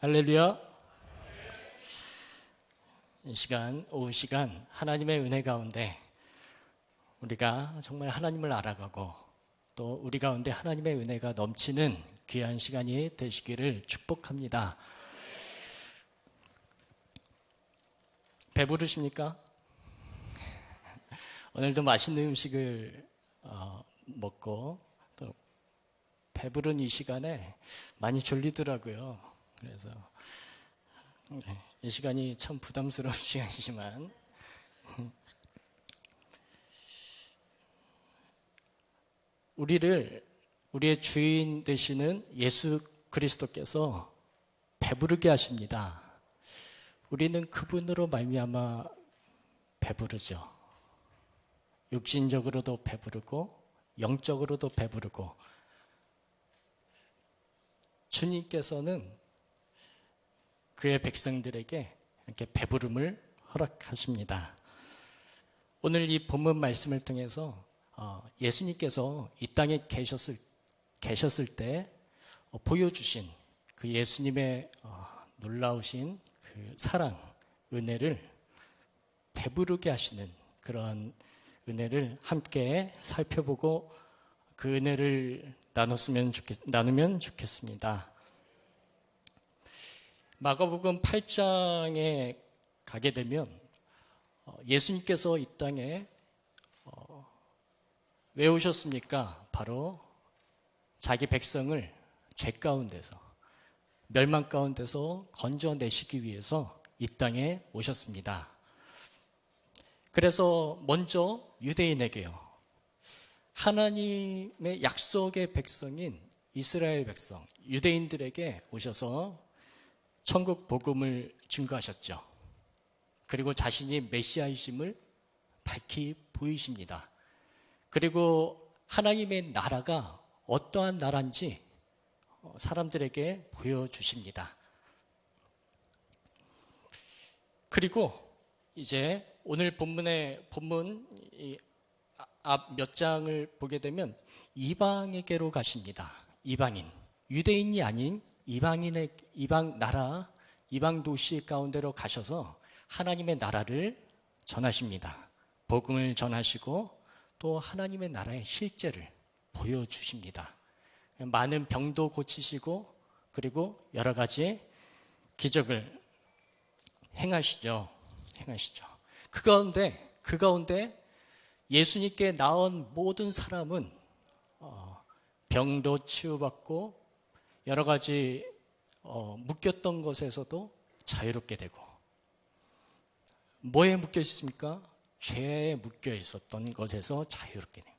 할렐루야. 이 시간, 오후 시간 하나님의 은혜 가운데 우리가 정말 하나님을 알아가고 또 우리 가운데 하나님의 은혜가 넘치는 귀한 시간이 되시기를 축복합니다. 배부르십니까? 오늘도 맛있는 음식을 먹고 또 배부른 이 시간에 많이 졸리더라고요. 그래서 이 시간이 참 부담스러운 시간이지만 우리의 주인 되시는 예수 그리스도께서 배부르게 하십니다. 우리는 그분으로 말미암아 배부르죠. 육신적으로도 배부르고 영적으로도 배부르고 주님께서는 그의 백성들에게 이렇게 배부름을 허락하십니다. 오늘 이 본문 말씀을 통해서 예수님께서 이 땅에 계셨을 때 보여주신 그 예수님의 놀라우신 그 사랑, 은혜를 배부르게 하시는 그런 은혜를 함께 살펴보고 그 은혜를 나누면 좋겠습니다. 마가복음 8장에 가게 되면 예수님께서 이 땅에 왜 오셨습니까? 바로 자기 백성을 죄 가운데서 멸망 가운데서 건져내시기 위해서 이 땅에 오셨습니다. 그래서 먼저 유대인에게요, 하나님의 약속의 백성인 이스라엘 백성, 유대인들에게 오셔서 천국 복음을 증거하셨죠. 그리고 자신이 메시아이심을 밝히 보이십니다. 그리고 하나님의 나라가 어떠한 나라인지 사람들에게 보여주십니다. 그리고 이제 오늘 본문 앞 몇 장을 보게 되면 이방에게로 가십니다. 이방인, 유대인이 아닌 이방 나라, 이방 도시 가운데로 가셔서 하나님의 나라를 전하십니다. 복음을 전하시고 또 하나님의 나라의 실제를 보여주십니다. 많은 병도 고치시고 그리고 여러 가지 기적을 행하시죠. 그 가운데 예수님께 나온 모든 사람은 병도 치유받고 여러 가지 묶였던 것에서도 자유롭게 되고, 뭐에 묶여 있습니까? 죄에 묶여 있었던 것에서 자유롭게 되고,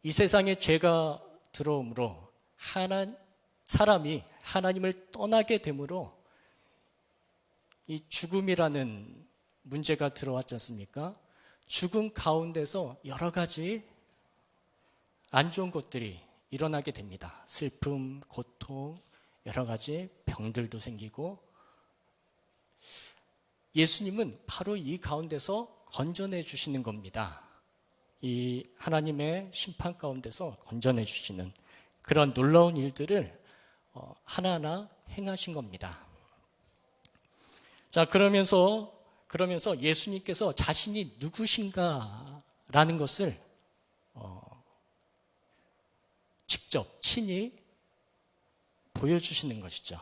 이 세상에 죄가 들어옴으로 사람이 하나님을 떠나게 되므로 이 죽음이라는 문제가 들어왔지 않습니까? 죽음 가운데서 여러 가지 안 좋은 것들이 일어나게 됩니다. 슬픔, 고통, 여러 가지 병들도 생기고, 예수님은 바로 이 가운데서 건져내 주시는 겁니다. 이 하나님의 심판 가운데서 건져내 주시는 그런 놀라운 일들을 하나하나 행하신 겁니다. 자, 그러면서 예수님께서 자신이 누구신가라는 것을 직접 친히 보여주시는 것이죠.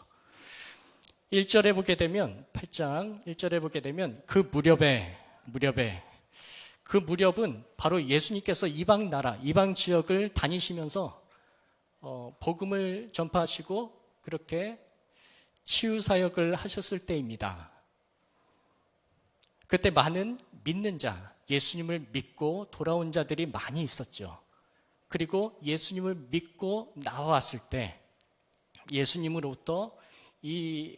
1절에 보게 되면 8장 1절에 보게 되면 그 무렵은 바로 예수님께서 이방 나라, 이방 지역을 다니시면서 복음을 전파하시고 그렇게 치유 사역을 하셨을 때입니다. 그때 많은 믿는 자, 예수님을 믿고 돌아온 자들이 많이 있었죠. 그리고 예수님을 믿고 나왔을 때 예수님으로부터 이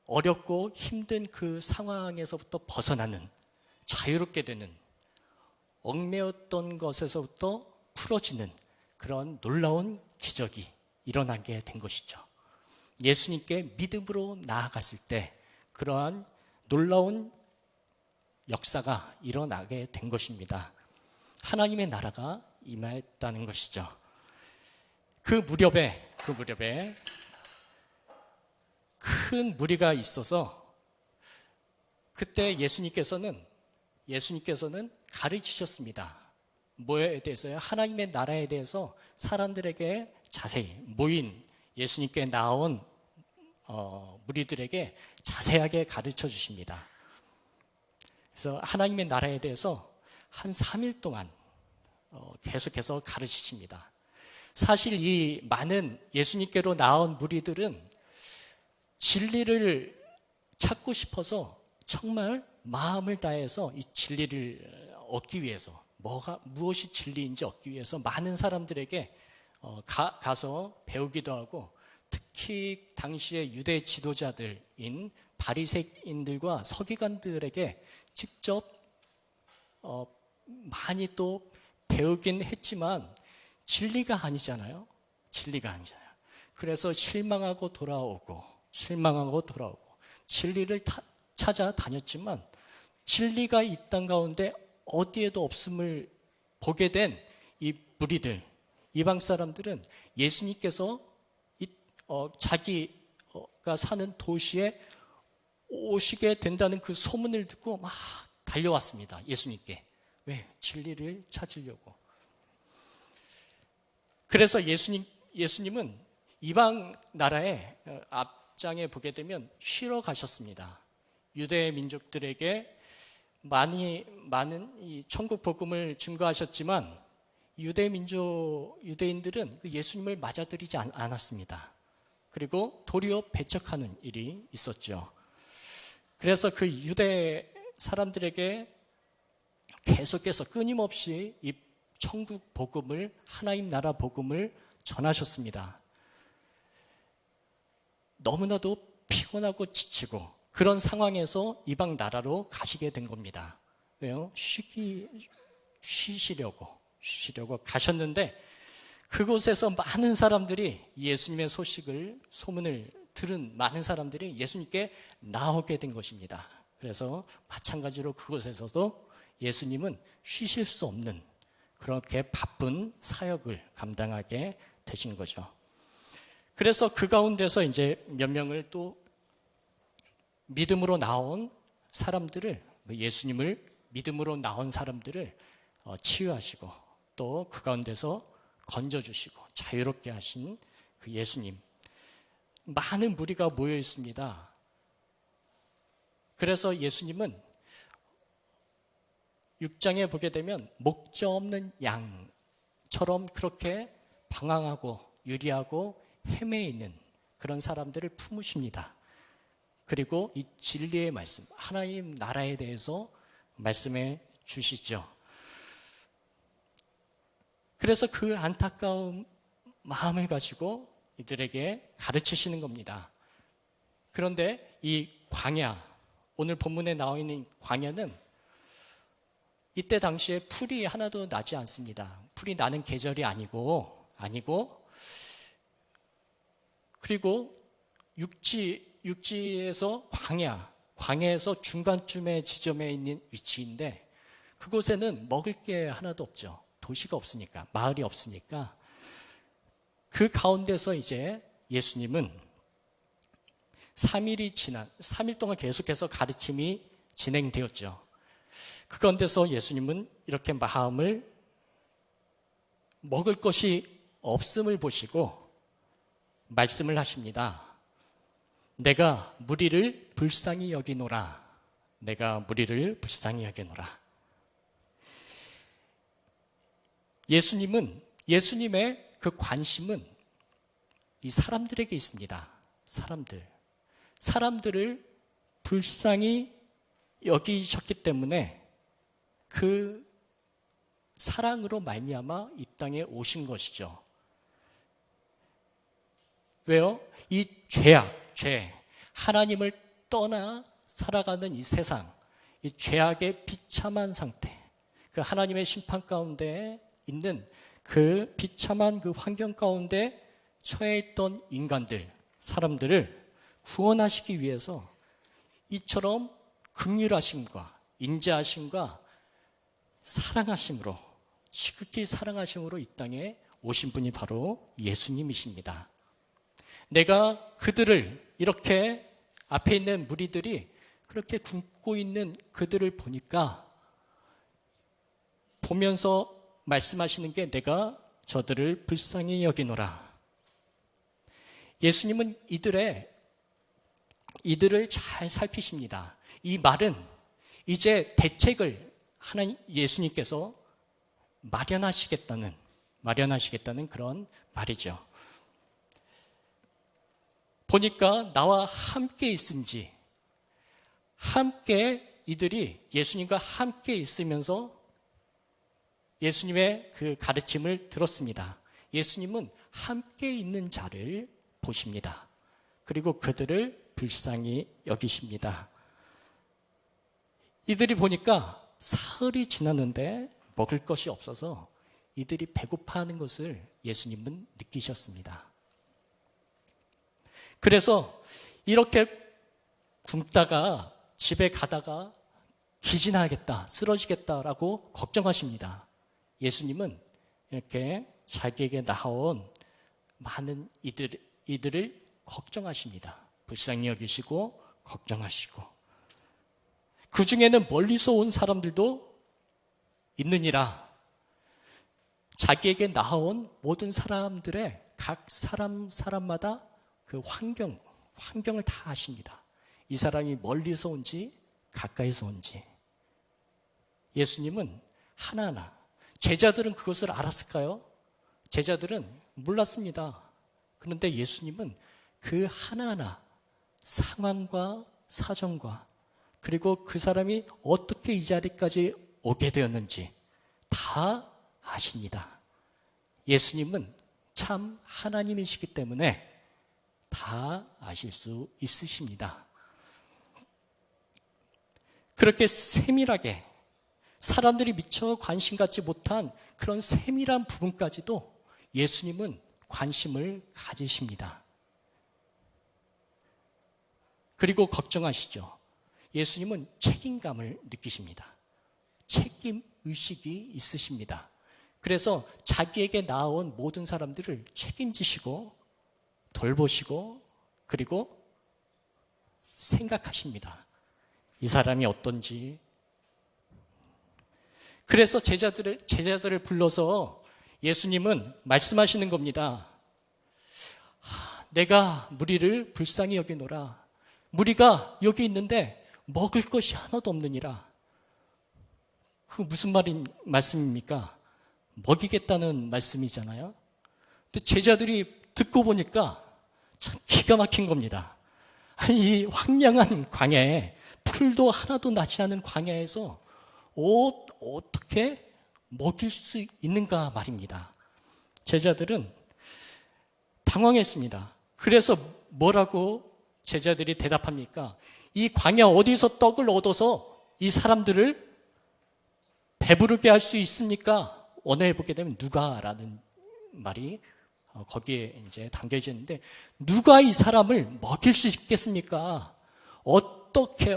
어렵고 힘든 그 상황에서부터 벗어나는, 자유롭게 되는, 얽매였던 것에서부터 풀어지는 그런 놀라운 기적이 일어나게 된 것이죠. 예수님께 믿음으로 나아갔을 때 그러한 놀라운 역사가 일어나게 된 것입니다. 하나님의 나라가 임했다는 것이죠. 그 무렵에 큰 무리가 있어서 그때 예수님께서는 가르치셨습니다. 뭐에 대해서요? 하나님의 나라에 대해서 사람들에게 자세히 모인 예수님께 나온 무리들에게 자세하게 가르쳐 주십니다. 그래서 하나님의 나라에 대해서 한 3일 동안 계속해서 가르치십니다. 사실 이 많은 예수님께로 나온 무리들은 진리를 찾고 싶어서 정말 마음을 다해서 이 진리를 얻기 위해서 무엇이 진리인지 얻기 위해서 많은 사람들에게 가서 배우기도 하고 특히 당시의 유대 지도자들인 바리새인들과 서기관들에게 직접 많이 또 배우긴 했지만 진리가 아니잖아요. 그래서 실망하고 돌아오고 진리를 찾아다녔지만 진리가 이 땅 가운데 어디에도 없음을 보게 된 이 무리들, 이방 사람들은 예수님께서 자기가 사는 도시에 오시게 된다는 그 소문을 듣고 막 달려왔습니다. 예수님께. 왜? 진리를 찾으려고. 그래서 예수님은 이방 나라에 앞장에 보게 되면 쉬러 가셨습니다. 유대 민족들에게 많은 이 천국 복음을 증거하셨지만 유대인들은 예수님을 맞아들이지 않았습니다. 그리고 도리어 배척하는 일이 있었죠. 그래서 그 유대 사람들에게 계속해서 끊임없이 이 천국 복음을, 하나님 나라 복음을 전하셨습니다. 너무나도 피곤하고 지치고 그런 상황에서 이방 나라로 가시게 된 겁니다. 왜요? 쉬시려고 가셨는데 그곳에서 많은 사람들이 예수님의 소문을 들은 많은 사람들이 예수님께 나오게 된 것입니다. 그래서 마찬가지로 그곳에서도 예수님은 쉬실 수 없는 그렇게 바쁜 사역을 감당하게 되신 거죠. 그래서 그 가운데서 이제 몇 명을 또 믿음으로 나온 사람들을, 예수님을 믿음으로 나온 사람들을 치유하시고 또 그 가운데서 건져주시고 자유롭게 하신 그 예수님. 많은 무리가 모여 있습니다. 그래서 예수님은 6장에 보게 되면 목자 없는 양처럼 그렇게 방황하고 유리하고 헤매 있는 그런 사람들을 품으십니다. 그리고 이 진리의 말씀, 하나님 나라에 대해서 말씀해 주시죠. 그래서 그 안타까운 마음을 가지고 이들에게 가르치시는 겁니다. 그런데 이 광야, 오늘 본문에 나와 있는 광야는 이때 당시에 풀이 하나도 나지 않습니다. 풀이 나는 계절이 아니고 그리고 육지에서 광야에서 중간쯤에 지점에 있는 위치인데 그곳에는 먹을 게 하나도 없죠. 도시가 없으니까, 마을이 없으니까. 그 가운데서 이제 예수님은 3일 동안 계속해서 가르침이 진행되었죠. 그 가운데서 예수님은 이렇게 마음을 먹을 것이 없음을 보시고 말씀을 하십니다. 내가 무리를 불쌍히 여기노라. 예수님의 그 관심은 이 사람들에게 있습니다. 사람들을 불쌍히 여기셨기 때문에 그 사랑으로 말미암아 이 땅에 오신 것이죠. 왜요? 이 죄, 하나님을 떠나 살아가는 이 세상, 이 죄악의 비참한 상태, 그 하나님의 심판 가운데 있는 그 비참한 그 환경 가운데 처해 있던 사람들을 구원하시기 위해서 이처럼 긍휼하심과 인자하심과 사랑하심으로, 지극히 사랑하심으로 이 땅에 오신 분이 바로 예수님이십니다. 내가 그들을 이렇게 앞에 있는 무리들이 그렇게 굶고 있는 그들을 보니까 보면서 말씀하시는 게 내가 저들을 불쌍히 여기노라. 예수님은 이들을 잘 살피십니다. 이 말은 이제 대책을 예수님께서 마련하시겠다는 그런 말이죠. 보니까 나와 함께 있은지, 이들이 예수님과 함께 있으면서 예수님의 그 가르침을 들었습니다. 예수님은 함께 있는 자를 보십니다. 그리고 그들을 불쌍히 여기십니다. 이들이 보니까 사흘이 지났는데 먹을 것이 없어서 이들이 배고파하는 것을 예수님은 느끼셨습니다. 그래서 이렇게 굶다가 집에 가다가 기진하겠다, 쓰러지겠다라고 걱정하십니다. 예수님은 이렇게 자기에게 나온 많은 이들을 걱정하십니다. 불쌍히 여기시고 걱정하시고, 그 중에는 멀리서 온 사람들도 있느니라. 자기에게 나온 모든 사람들의 각 사람마다 그 환경을 다 아십니다. 이 사람이 멀리서 온지 가까이서 온지. 예수님은 하나하나, 제자들은 그것을 알았을까요? 제자들은 몰랐습니다. 그런데 예수님은 그 하나하나 상황과 사정과, 그리고 그 사람이 어떻게 이 자리까지 오게 되었는지 다 아십니다. 예수님은 참 하나님이시기 때문에 다 아실 수 있으십니다. 그렇게 세밀하게 사람들이 미처 관심 갖지 못한 그런 세밀한 부분까지도 예수님은 관심을 가지십니다. 그리고 걱정하시죠. 예수님은 책임감을 느끼십니다. 책임의식이 있으십니다. 그래서 자기에게 나온 모든 사람들을 책임지시고 돌보시고, 그리고 생각하십니다. 이 사람이 어떤지. 그래서 제자들을 불러서 예수님은 말씀하시는 겁니다. 내가 무리를 불쌍히 여기노라. 무리가 여기 있는데 먹을 것이 하나도 없느니라. 그 무슨 말씀입니까? 먹이겠다는 말씀이잖아요. 근데 제자들이 듣고 보니까 참 기가 막힌 겁니다. 이 황량한 광야에, 풀도 하나도 나지 않은 광야에서 어떻게 먹일 수 있는가 말입니다. 제자들은 당황했습니다. 그래서 뭐라고 제자들이 대답합니까? 이 광야 어디서 떡을 얻어서 이 사람들을 배부르게 할 수 있습니까? 원어해보게 되면 누가라는 말이 거기에 이제 담겨져 있는데, 누가 이 사람을 먹일 수 있겠습니까? 어떻게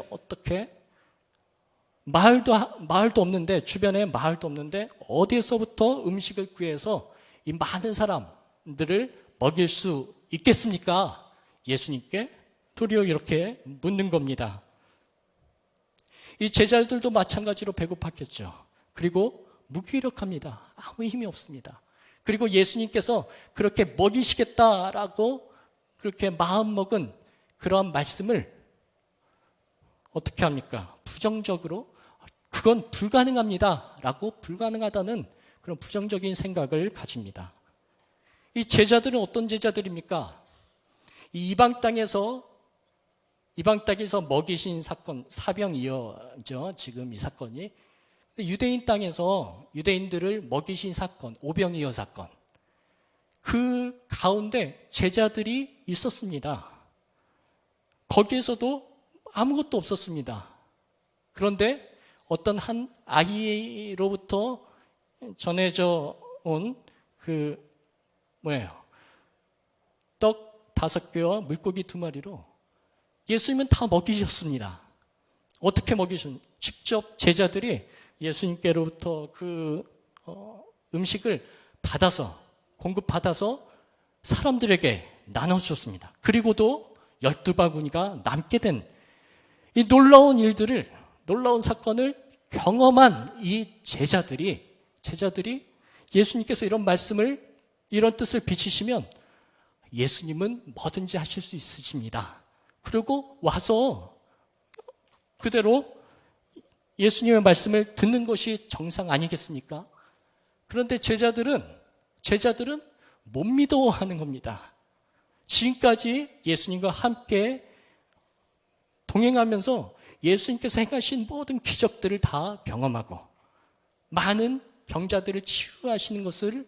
마을도 없는데, 주변에 마을도 없는데 어디서부터 음식을 구해서 이 많은 사람들을 먹일 수 있겠습니까? 예수님께 도리어 이렇게 묻는 겁니다. 이 제자들도 마찬가지로 배고팠겠죠. 그리고 무기력합니다. 아무 힘이 없습니다. 그리고 예수님께서 그렇게 먹이시겠다라고 그렇게 마음먹은 그런 말씀을 어떻게 합니까? 부정적으로 그건 불가능합니다 라고 불가능하다는 그런 부정적인 생각을 가집니다. 이 제자들은 어떤 제자들입니까? 이 이방 땅에서 먹이신 사건, 사병이어죠. 지금 이 사건이. 유대인 땅에서 유대인들을 먹이신 사건, 오병이어 사건. 그 가운데 제자들이 있었습니다. 거기에서도 아무것도 없었습니다. 그런데 어떤 한 아이로부터 전해져 온 떡 5개와 물고기 2마리로 예수님은 다 먹이셨습니다. 어떻게 먹이셨는지 직접 제자들이 예수님께로부터 그 음식을 공급받아서 사람들에게 나눠주었습니다. 그리고도 12바구니가 남게 된 이 놀라운 일들을, 놀라운 사건을 경험한 이 제자들이 예수님께서 이런 말씀을, 이런 뜻을 비치시면 예수님은 뭐든지 하실 수 있으십니다. 그리고 와서 그대로 예수님의 말씀을 듣는 것이 정상 아니겠습니까? 그런데 제자들은 못 믿어하는 겁니다. 지금까지 예수님과 함께 동행하면서 예수님께서 행하신 모든 기적들을 다 경험하고 많은 병자들을 치유하시는 것을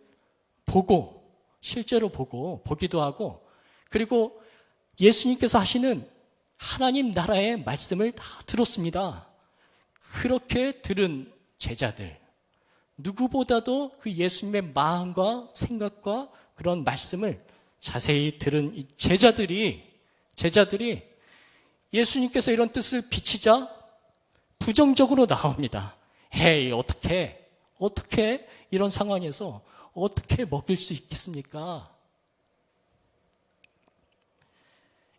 보고, 실제로 보기도 하고, 그리고 예수님께서 하시는 하나님 나라의 말씀을 다 들었습니다. 그렇게 들은 제자들, 누구보다도 그 예수님의 마음과 생각과 그런 말씀을 자세히 들은 이 제자들이 예수님께서 이런 뜻을 비치자 부정적으로 나옵니다. 에이, 어떻게 이런 상황에서 어떻게 먹일 수 있겠습니까?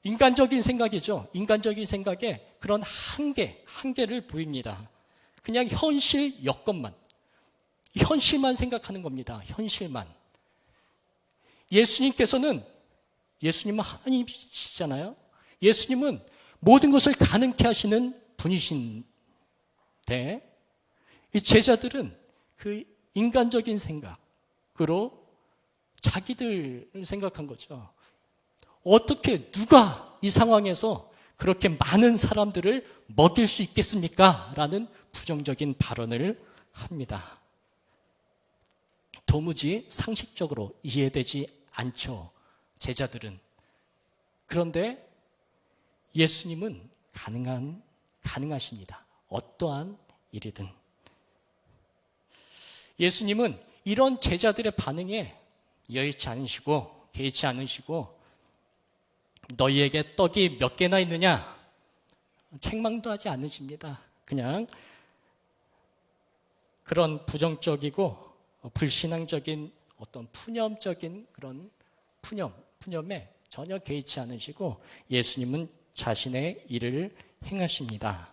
인간적인 생각이죠. 인간적인 생각에 그런 한계를 보입니다. 그냥 현실 여건만, 현실만 생각하는 겁니다. 현실만. 예수님은 하나님이시잖아요. 예수님은 모든 것을 가능케 하시는 분이신데 이 제자들은 그 인간적인 생각으로 자기들을 생각한 거죠. 어떻게 누가 이 상황에서 그렇게 많은 사람들을 먹일 수 있겠습니까? 라는 부정적인 발언을 합니다. 도무지 상식적으로 이해되지 않죠, 제자들은. 그런데 예수님은 가능하십니다. 어떠한 일이든. 예수님은 이런 제자들의 반응에 여의치 않으시고 개의치 않으시고 너희에게 떡이 몇 개나 있느냐? 책망도 하지 않으십니다. 그냥 그런 부정적이고 불신앙적인 어떤 푸념적인 그런 푸념에 전혀 개의치 않으시고 예수님은 자신의 일을 행하십니다.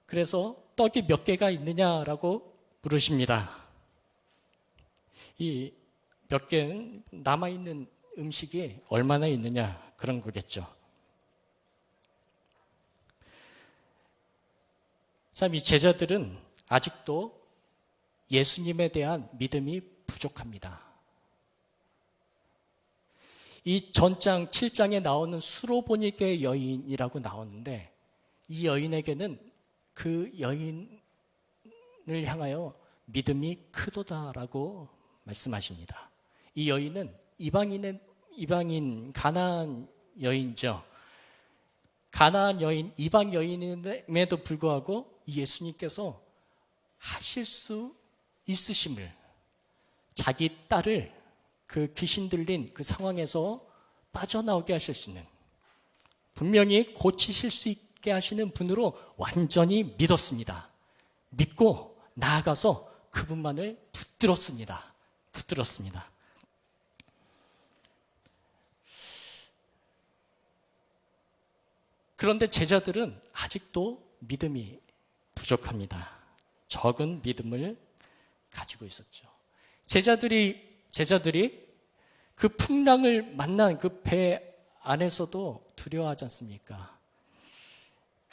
그래서 떡이 몇 개가 있느냐라고 물으십니다. 이 몇 개는 남아있는 음식이 얼마나 있느냐 그런 거겠죠. 참, 이 제자들은 아직도 예수님에 대한 믿음이 부족합니다. 이 전장 7장에 나오는 수로보니게 여인이라고 나오는데 이 여인에게는 그 여인을 향하여 믿음이 크도다라고 말씀하십니다. 이 여인은 이방인 가나안 여인이죠. 가나안 여인, 이방 여인임에도 불구하고 예수님께서 하실 수 있으심을, 자기 딸을 그 귀신 들린 그 상황에서 빠져나오게 하실 수 있는, 분명히 고치실 수 있게 하시는 분으로 완전히 믿었습니다. 믿고 나아가서 그분만을 붙들었습니다. 그런데 제자들은 아직도 믿음이 부족합니다. 적은 믿음을 가지고 있었죠. 제자들이 그 풍랑을 만난 그 배 안에서도 두려워하지 않습니까?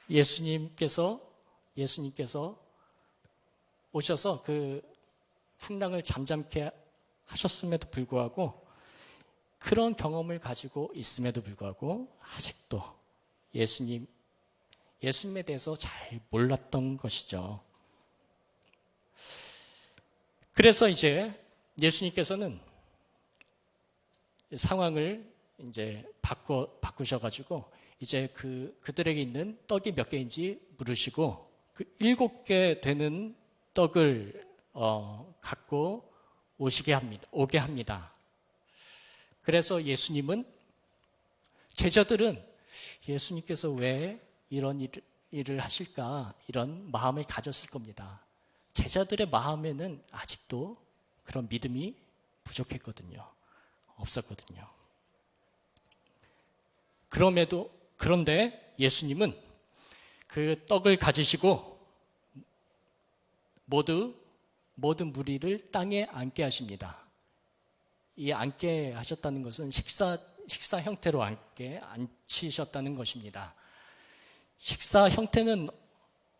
예수님께서 오셔서 그 풍랑을 잠잠케 하셨음에도 불구하고, 그런 경험을 가지고 있음에도 불구하고 아직도 예수님에 대해서 잘 몰랐던 것이죠. 그래서 이제 예수님께서는 상황을 이제 바꾸셔가지고 이제 그들에게 있는 떡이 몇 개인지 물으시고 그 7개 되는 떡을 갖고 오게 합니다. 그래서 제자들은 예수님께서 왜 이런 일을 하실까, 이런 마음을 가졌을 겁니다. 제자들의 마음에는 아직도 그런 믿음이 없었거든요. 그런데 예수님은 그 떡을 가지시고 모든 무리를 땅에 앉게 하십니다. 이 앉게 하셨다는 것은 식사 형태로 앉히셨다는 것입니다. 식사 형태는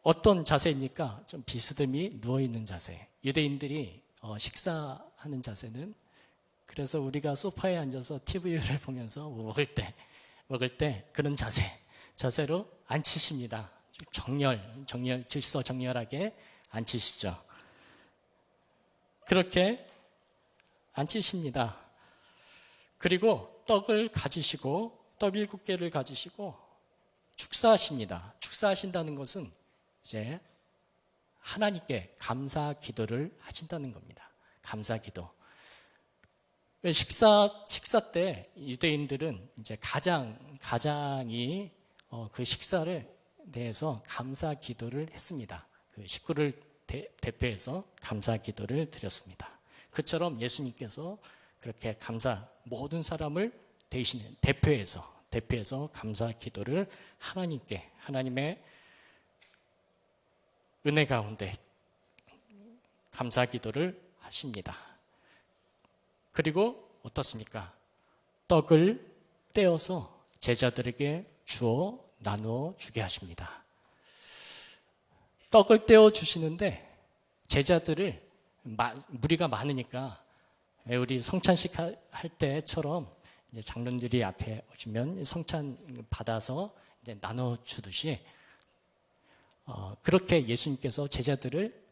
어떤 자세입니까? 좀 비스듬히 누워있는 자세. 유대인들이 식사하는 자세는, 그래서 우리가 소파에 앉아서 TV를 보면서 먹을 때 그런 자세로 앉히십니다. 질서정열하게 앉히시죠. 그렇게 앉히십니다. 그리고 떡 7개를 가지시고 축사하십니다. 축사하신다는 것은 이제 하나님께 감사 기도를 하신다는 겁니다. 감사 기도. 식사 때 유대인들은 이제 가장이 그 식사를 대해서 감사 기도를 했습니다. 그 식구를 대표해서 감사 기도를 드렸습니다. 그처럼 예수님께서 그렇게 모든 사람을 대표해서 감사 기도를 하나님의 은혜 가운데 감사 기도를 하십니다. 그리고 어떻습니까? 떡을 떼어서 제자들에게 주어 나누어 주게 하십니다. 떡을 떼어 주시는데 제자들을 무리가 많으니까 우리 성찬식 할 때처럼 이제 장로들이 앞에 오시면 성찬 받아서 이제 나눠 주듯이 그렇게 예수님께서 제자들을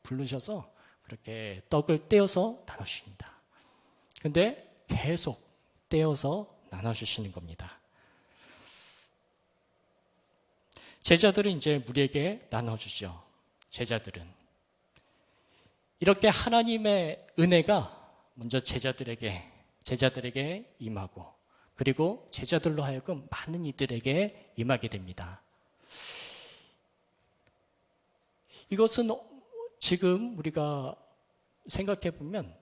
부르셔서 그렇게 떡을 떼어서 나눠주십니다. 근데 계속 떼어서 나눠주시는 겁니다. 제자들은 이제 무리에게 나눠주죠. 제자들은 이렇게 하나님의 은혜가 먼저 제자들에게 임하고, 그리고 제자들로 하여금 많은 이들에게 임하게 됩니다. 이것은 지금 우리가 생각해 보면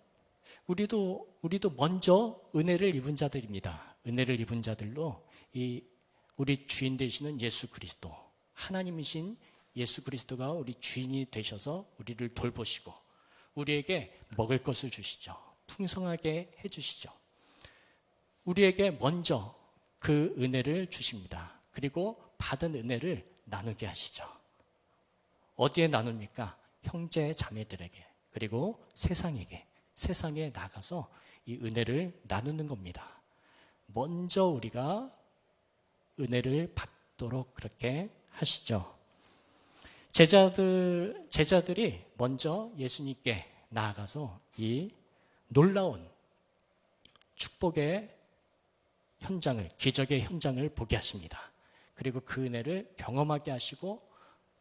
우리도 먼저 은혜를 입은 자들입니다. 은혜를 입은 자들로 우리 주인 되시는 예수 그리스도, 하나님이신 예수 그리스도가 우리 주인이 되셔서 우리를 돌보시고 우리에게 먹을 것을 주시죠. 풍성하게 해주시죠. 우리에게 먼저 그 은혜를 주십니다. 그리고 받은 은혜를 나누게 하시죠. 어디에 나눕니까? 형제 자매들에게, 그리고 세상에 나가서 이 은혜를 나누는 겁니다. 먼저 우리가 은혜를 받도록 그렇게 하시죠. 제자들이 먼저 예수님께 나아가서 이 놀라운 축복의 현장을, 기적의 현장을 보게 하십니다. 그리고 그 은혜를 경험하게 하시고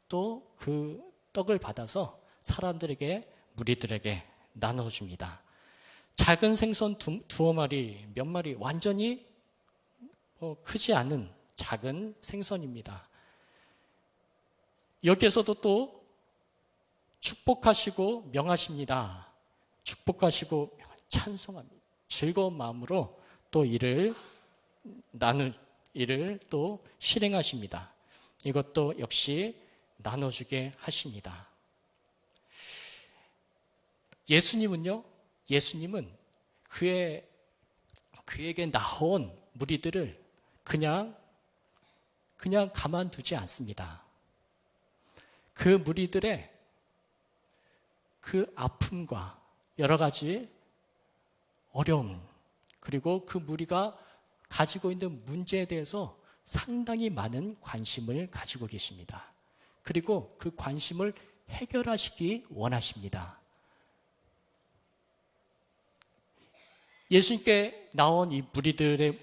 또 그 떡을 받아서 사람들에게, 무리들에게 나눠줍니다. 작은 생선 두어 마리, 몇 마리, 완전히 크지 않은 작은 생선입니다. 여기에서도 또 축복하시고 명하십니다. 축복하시고 찬송합니다. 즐거운 마음으로 또 일을 또 실행하십니다. 이것도 역시 나눠주게 하십니다. 예수님은 그에게 나온 무리들을 그냥 가만두지 않습니다. 그 무리들의 그 아픔과 여러 가지 어려움, 그리고 그 무리가 가지고 있는 문제에 대해서 상당히 많은 관심을 가지고 계십니다. 그리고 그 관심을 해결하시기 원하십니다. 예수님께 나온 이 무리들의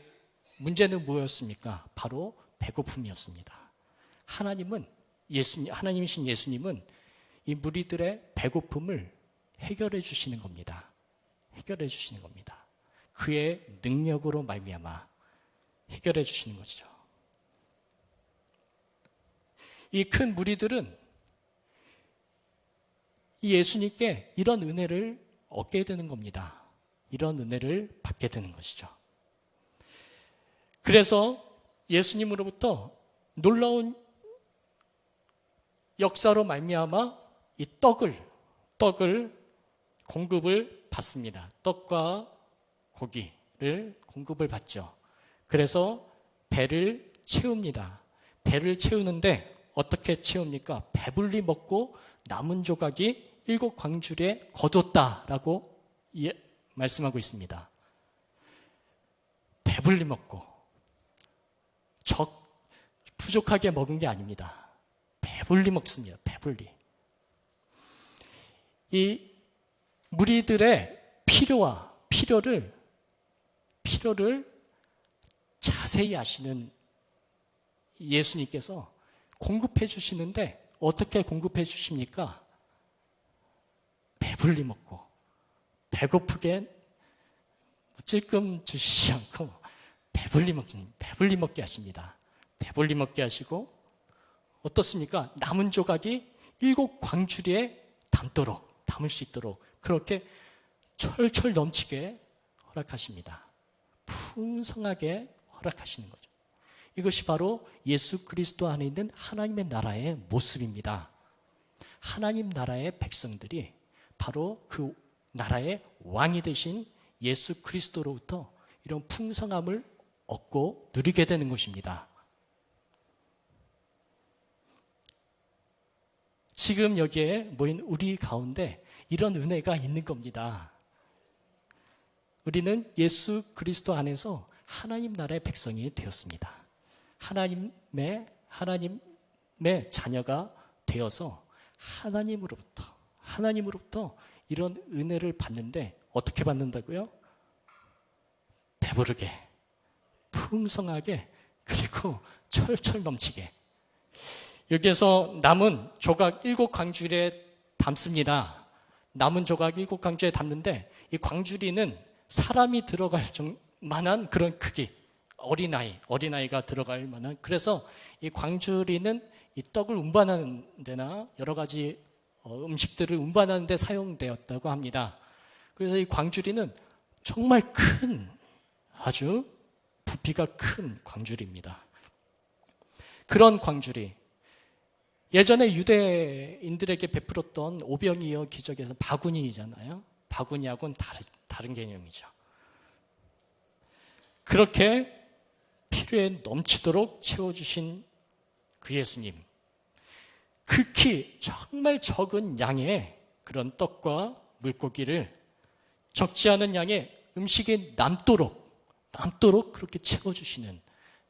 문제는 뭐였습니까? 바로 배고픔이었습니다. 하나님이신 예수님은 이 무리들의 배고픔을 해결해 주시는 겁니다. 해결해 주시는 겁니다. 그의 능력으로 말미암아 해결해 주시는 것이죠. 이 큰 무리들은 이 예수님께 이런 은혜를 얻게 되는 겁니다. 이런 은혜를 받게 되는 것이죠. 그래서 예수님으로부터 놀라운 역사로 말미암아 이 떡을 공급을 받습니다. 떡과 고기를 공급을 받죠. 그래서 배를 채웁니다. 배를 채우는데 어떻게 채웁니까? 배불리 먹고 남은 조각이 7 광주리에 거뒀다라고 말씀하고 있습니다. 배불리 먹고 부족하게 먹은 게 아닙니다. 배불리 먹습니다. 배불리. 이 무리들의 필요를 자세히 아시는 예수님께서 공급해 주시는데 어떻게 공급해 주십니까? 배불리 먹고 배고프게 찔끔 주시지 않고 배불리 먹게 하십니다. 배불리 먹게 하시고 어떻습니까? 남은 조각이 7 광주리에 담을 수 있도록 그렇게 철철 넘치게 허락하십니다. 풍성하게 허락하시는 거죠. 이것이 바로 예수 그리스도 안에 있는 하나님의 나라의 모습입니다. 하나님 나라의 백성들이 바로 그 나라의 왕이 되신 예수 그리스도로부터 이런 풍성함을 얻고 누리게 되는 것입니다. 지금 여기에 모인 우리 가운데 이런 은혜가 있는 겁니다. 우리는 예수 그리스도 안에서 하나님 나라의 백성이 되었습니다. 하나님의 자녀가 되어서 하나님으로부터 이런 은혜를 받는데 어떻게 받는다고요? 배부르게, 풍성하게, 그리고 철철 넘치게. 여기에서 남은 조각 7 광주리에 담습니다. 남은 조각 7 광주리에 담는데 이 광주리는 사람이 들어갈 만한 그런 크기, 어린아이가 들어갈 만한. 그래서 이 광주리는 이 떡을 운반하는 데나 여러 가지 음식들을 운반하는 데 사용되었다고 합니다. 그래서 이 광주리는 정말 아주 부피가 큰 광주리입니다. 그런 광주리, 예전에 유대인들에게 베풀었던 오병이어 기적에서 바구니잖아요. 바구니하고는 다른 개념이죠. 그렇게 필요에 넘치도록 채워주신 그 예수님, 극히 정말 적은 양의 그런 떡과 물고기를 적지 않은 양의 음식이 남도록 그렇게 채워주시는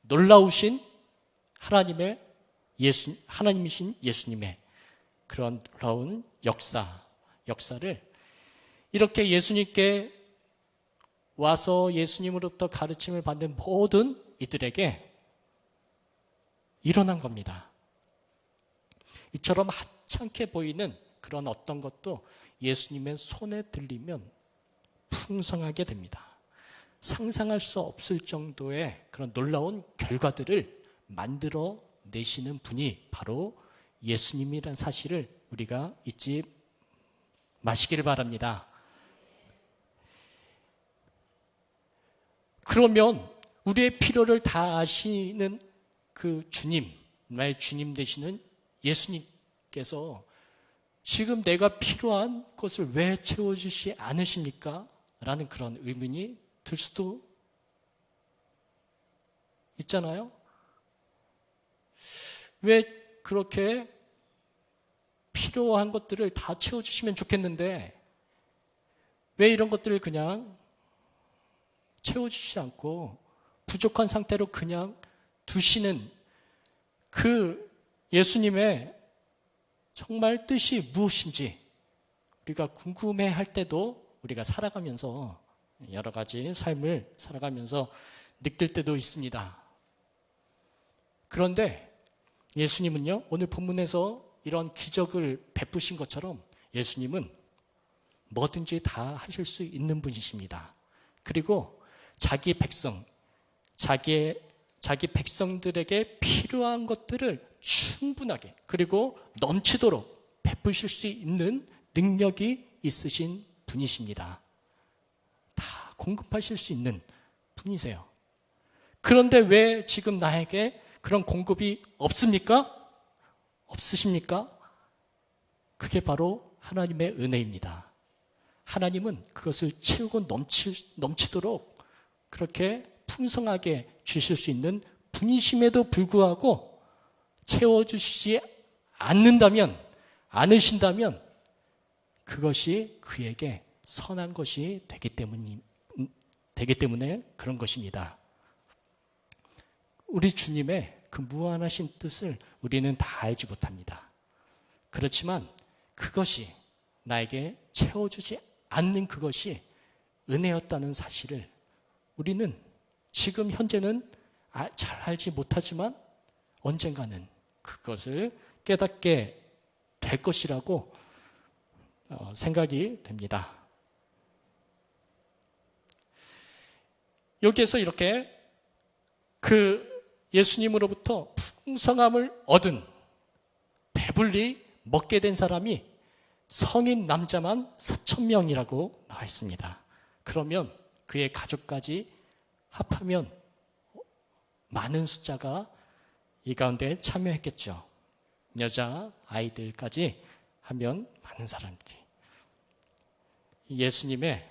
놀라우신 하나님이신 예수님의 그런 놀라운 역사를 이렇게 예수님께 와서 예수님으로부터 가르침을 받는 모든 이들에게 일어난 겁니다. 이처럼 하찮게 보이는 그런 어떤 것도 예수님의 손에 들리면 풍성하게 됩니다. 상상할 수 없을 정도의 그런 놀라운 결과들을 만들어 내시는 분이 바로 예수님이라는 사실을 우리가 잊지 마시기를 바랍니다. 그러면 우리의 필요를 다 아시는 그 주님, 나의 주님 되시는 예수님께서 지금 내가 필요한 것을 왜 채워주시 않으십니까? 라는 그런 의문이 들 수도 있잖아요. 왜 그렇게 필요한 것들을 다 채워주시면 좋겠는데 왜 이런 것들을 그냥 채워주시지 않고 부족한 상태로 그냥 두시는 그 예수님의 정말 뜻이 무엇인지 우리가 궁금해할 때도 우리가 살아가면서 여러 가지 삶을 살아가면서 느낄 때도 있습니다. 그런데 예수님은요, 오늘 본문에서 이런 기적을 베푸신 것처럼 예수님은 뭐든지 다 하실 수 있는 분이십니다. 그리고 자기 백성들에게 필요한 것들을 충분하게 그리고 넘치도록 베푸실 수 있는 능력이 있으신 분이십니다. 다 공급하실 수 있는 분이세요. 그런데 왜 지금 나에게 그런 공급이 없습니까? 없으십니까? 그게 바로 하나님의 은혜입니다. 하나님은 그것을 채우고 넘치도록 그렇게 풍성하게 주실 수 있는 분이심에도 불구하고 채워주시지 않으신다면 그것이 그에게 선한 것이 되기 때문에 그런 것입니다. 우리 주님의 그 무한하신 뜻을 우리는 다 알지 못합니다. 그렇지만 그것이 나에게 채워주지 않는 그것이 은혜였다는 사실을 우리는 지금 현재는 잘 알지 못하지만 언젠가는 그것을 깨닫게 될 것이라고 생각이 됩니다. 여기에서 이렇게 그 예수님으로부터 풍성함을 얻은 배불리 먹게 된 사람이 성인 남자만 4,000명이라고 나와 있습니다. 그러면 그의 가족까지 합하면 많은 숫자가 이 가운데 참여했겠죠. 여자, 아이들까지 하면 많은 사람들이 예수님의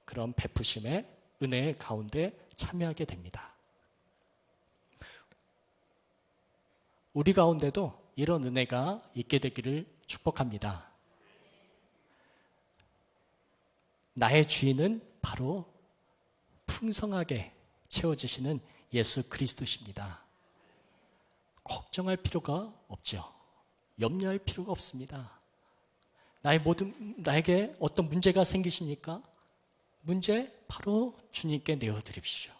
그런 베푸심의 은혜 가운데 참여하게 됩니다. 우리 가운데도 이런 은혜가 있게 되기를 축복합니다. 나의 주인은 바로 풍성하게 채워주시는 예수 그리스도십니다. 걱정할 필요가 없죠. 염려할 필요가 없습니다. 나에게 어떤 문제가 생기십니까? 문제 바로 주님께 내어드립시오.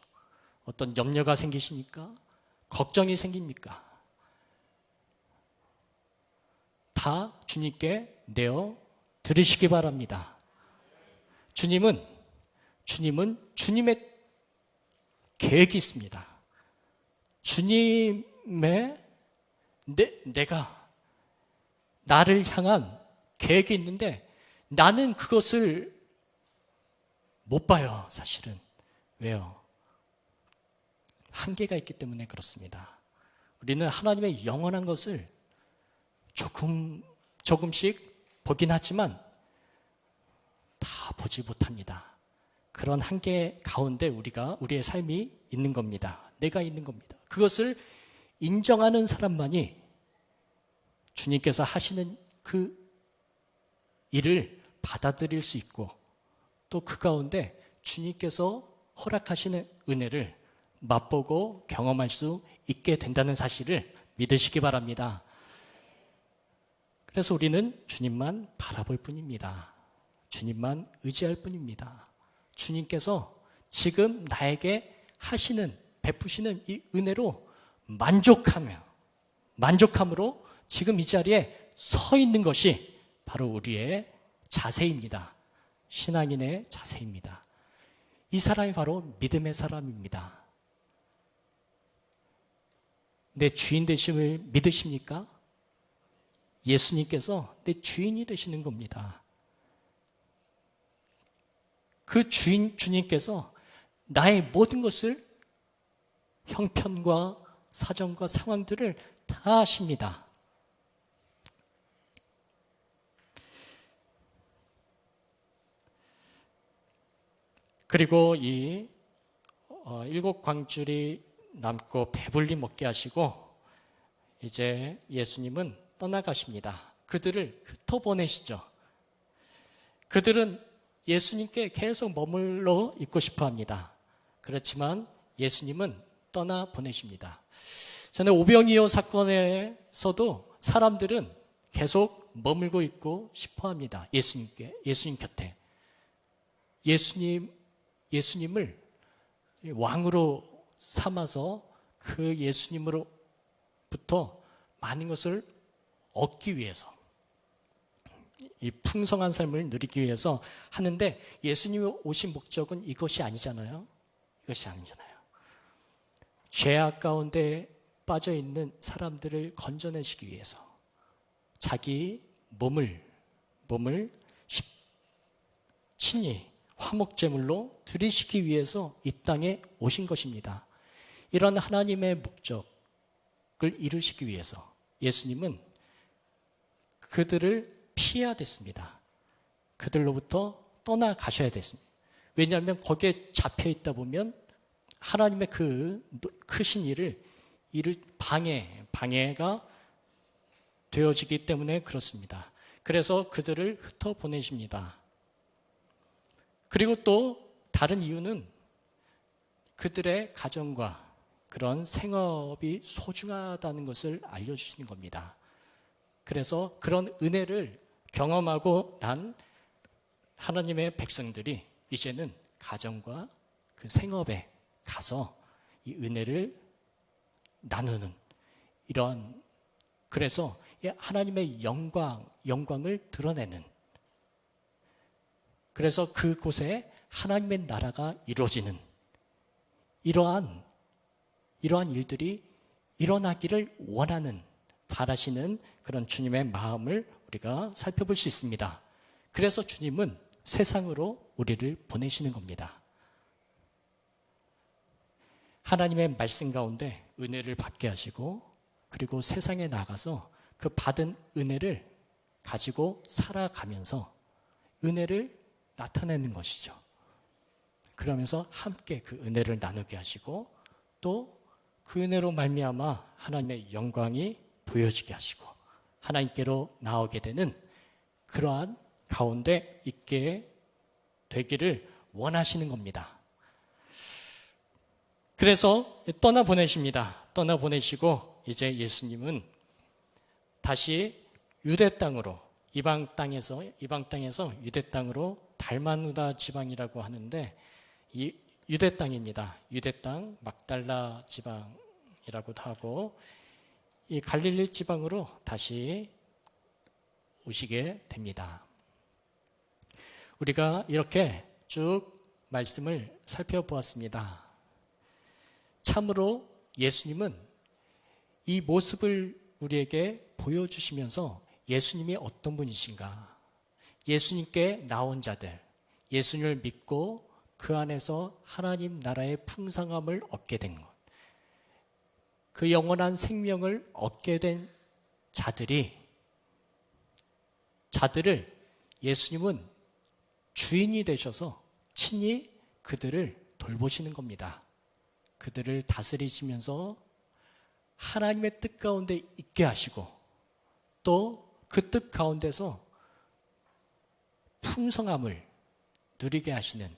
어떤 염려가 생기십니까? 걱정이 생깁니까? 다 주님께 내어드리시기 바랍니다. 주님은 주님의 계획이 있습니다. 주님의 내가 나를 향한 계획이 있는데 나는 그것을 못 봐요, 사실은. 왜요? 한계가 있기 때문에 그렇습니다. 우리는 하나님의 영원한 것을 조금씩 보긴 하지만 다 보지 못합니다. 그런 한계 가운데 우리의 삶이 있는 겁니다. 내가 있는 겁니다. 그것을 인정하는 사람만이 주님께서 하시는 그 일을 받아들일 수 있고 또 그 가운데 주님께서 허락하시는 은혜를 맛보고 경험할 수 있게 된다는 사실을 믿으시기 바랍니다. 그래서 우리는 주님만 바라볼 뿐입니다. 주님만 의지할 뿐입니다. 주님께서 지금 나에게 베푸시는 이 은혜로 만족함으로 지금 이 자리에 서 있는 것이 바로 우리의 자세입니다. 신앙인의 자세입니다. 이 사람이 바로 믿음의 사람입니다. 내 주인 되심을 믿으십니까? 예수님께서 내 주인이 되시는 겁니다. 그 주님께서 나의 모든 것을 형편과 사정과 상황들을 다 아십니다. 그리고 이 7광줄이 남고 배불리 먹게 하시고 이제 예수님은 떠나가십니다. 그들을 흩어보내시죠. 그들은 예수님께 계속 머물러 있고 싶어 합니다. 그렇지만 예수님은 떠나보내십니다. 전에 오병이어 사건에서도 사람들은 계속 머물고 있고 싶어 합니다. 예수님 곁에. 예수님을 왕으로 삼아서 그 예수님으로부터 많은 것을 얻기 위해서 이 풍성한 삶을 누리기 위해서 하는데 예수님이 오신 목적은 이것이 아니잖아요. 이것이 아니잖아요. 죄악 가운데 빠져 있는 사람들을 건져내시기 위해서 자기 몸을 친히 화목제물로 드리시기 위해서 이 땅에 오신 것입니다. 이런 하나님의 목적을 이루시기 위해서 예수님은 그들을 피해야 됐습니다. 그들로부터 떠나가셔야 됐습니다. 왜냐하면 거기에 잡혀 있다 보면 하나님의 그 크신 일을 방해가 되어지기 때문에 그렇습니다. 그래서 그들을 흩어 보내십니다. 그리고 또 다른 이유는 그들의 가정과 그런 생업이 소중하다는 것을 알려주시는 겁니다. 그래서 그런 은혜를 경험하고 난 하나님의 백성들이 이제는 가정과 그 생업에 가서 이 은혜를 나누는 이런, 그래서 하나님의 영광을 드러내는, 그래서 그곳에 하나님의 나라가 이루어지는 이러한 일들이 일어나기를 원하는, 바라시는 그런 주님의 마음을 우리가 살펴볼 수 있습니다. 그래서 주님은 세상으로 우리를 보내시는 겁니다. 하나님의 말씀 가운데 은혜를 받게 하시고, 그리고 세상에 나가서 그 받은 은혜를 가지고 살아가면서 은혜를 나타내는 것이죠. 그러면서 함께 그 은혜를 나누게 하시고, 또 그 은혜로 말미암아 하나님의 영광이 보여지게 하시고 하나님께로 나오게 되는 그러한 가운데 있게 되기를 원하시는 겁니다. 그래서 떠나보내십니다. 떠나보내시고 이제 예수님은 다시 유대 땅으로, 이방 땅에서 유대 땅으로 달마누다 지방이라고 하는데, 이 유대 땅입니다. 유대 땅, 막달라 지방이라고도 하고, 이 갈릴리 지방으로 다시 오시게 됩니다. 우리가 이렇게 쭉 말씀을 살펴보았습니다. 참으로 예수님은 이 모습을 우리에게 보여주시면서 예수님이 어떤 분이신가, 예수님께 나온 자들, 예수님을 믿고 그 안에서 하나님 나라의 풍성함을 얻게 된 것, 그 영원한 생명을 얻게 된 자들을 예수님은 주인이 되셔서 친히 그들을 돌보시는 겁니다. 그들을 다스리시면서 하나님의 뜻 가운데 있게 하시고, 또 그 뜻 가운데서 풍성함을 누리게 하시는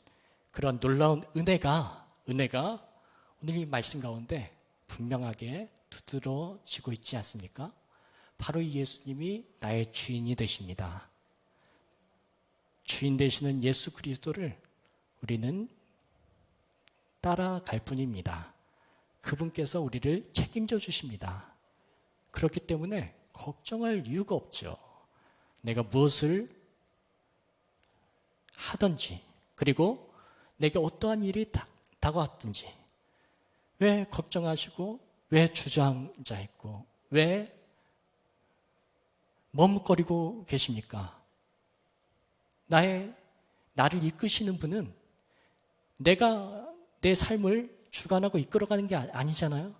그런 놀라운 은혜가 오늘 이 말씀 가운데 분명하게 두드러지고 있지 않습니까? 바로 이 예수님이 나의 주인이 되십니다. 주인 되시는 예수 그리스도를 우리는 따라갈 뿐입니다. 그분께서 우리를 책임져 주십니다. 그렇기 때문에 걱정할 이유가 없죠. 내가 무엇을 하든지, 그리고 내게 어떠한 일이 다가왔든지, 왜 걱정하시고, 왜 주저앉아있고, 왜 머뭇거리고 계십니까? 나를 이끄시는 분은 내가 내 삶을 주관하고 이끌어가는 게 아니잖아요.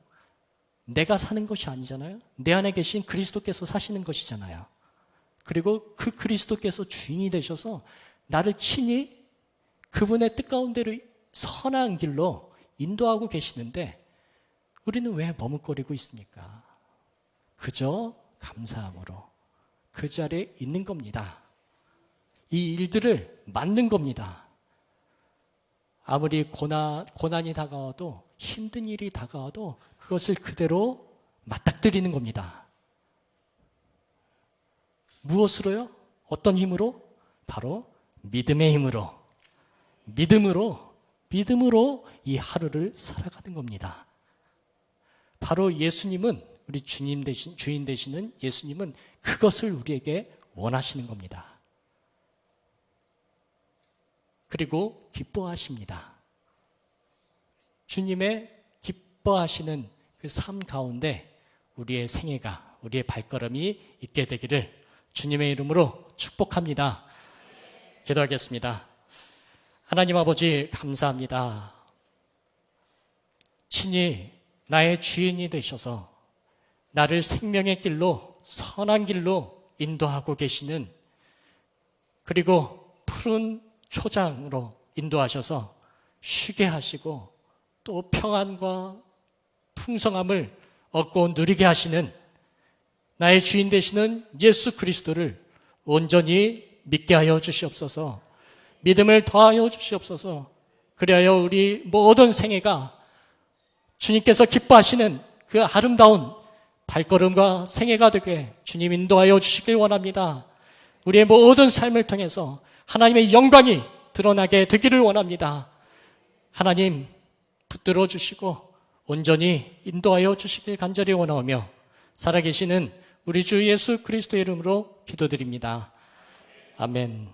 내가 사는 것이 아니잖아요. 내 안에 계신 그리스도께서 사시는 것이잖아요. 그리고 그 그리스도께서 주인이 되셔서 나를 친히 그분의 뜻 가운데로 선한 길로 인도하고 계시는데, 우리는 왜 머뭇거리고 있습니까? 그저 감사함으로 그 자리에 있는 겁니다. 이 일들을 맡는 겁니다. 아무리 고난이 다가와도, 힘든 일이 다가와도 그것을 그대로 맞닥뜨리는 겁니다. 무엇으로요? 어떤 힘으로? 바로 믿음의 힘으로, 믿음으로 이 하루를 살아가는 겁니다. 바로 예수님은, 우리 주인 되시는 예수님은 그것을 우리에게 원하시는 겁니다. 그리고 기뻐하십니다. 주님의 기뻐하시는 그 삶 가운데 우리의 생애가, 우리의 발걸음이 있게 되기를 주님의 이름으로 축복합니다. 기도하겠습니다. 하나님 아버지 감사합니다. 친히 나의 주인이 되셔서 나를 생명의 길로, 선한 길로 인도하고 계시는, 그리고 푸른 초장으로 인도하셔서 쉬게 하시고 또 평안과 풍성함을 얻고 누리게 하시는 나의 주인 되시는 예수 그리스도를 온전히 믿게 하여 주시옵소서. 믿음을 더하여 주시옵소서. 그리하여 우리 모든 생애가 주님께서 기뻐하시는 그 아름다운 발걸음과 생애가 되게 주님 인도하여 주시길 원합니다. 우리의 모든 삶을 통해서 하나님의 영광이 드러나게 되기를 원합니다. 하나님 붙들어 주시고 온전히 인도하여 주시길 간절히 원하오며 살아계시는 우리 주 예수 그리스도의 이름으로 기도드립니다. 아멘.